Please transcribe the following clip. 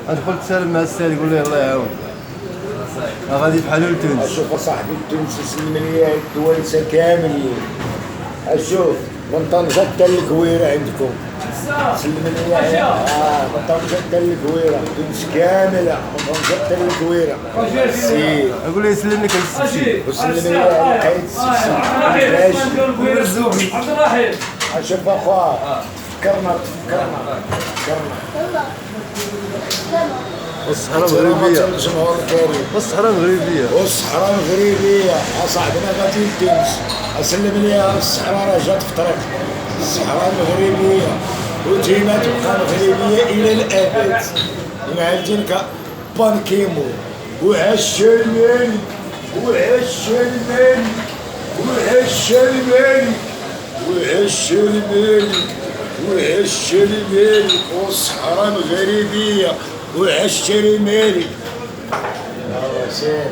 ادخل تسالم مع السيد يقول لي الله يعاون غادي بحالو لتونس. اشوف اصاحبي التونسي سلم لي التوانسه كاملين. اشوف من طنجة حتى الكويرة عندكم سلم لي من طنجة حتى الكويرة تونس كاملة من طنجة حتى الكويرة. سير اقول له يسلم لك السبسي وسلم لي على قايد السبسي والرزوقي. عبد الرحيم اشوف اخويا فكرنا والصحراء مغربيه الجمهور الكريم والصحراء مغربيه والصحراء المغربية أصاحبنا غادي لتونس أسلم ليها الصحراء راه جات في طريق الصحراء المغربية وديما تبقى مغربية إلى الأبد. نعاودلك بانكيمو وعاش الملك وعاش الملك وعاش الملك وعاش الملك وعاش الملك والصحراء المغربية وعاش الملك. سير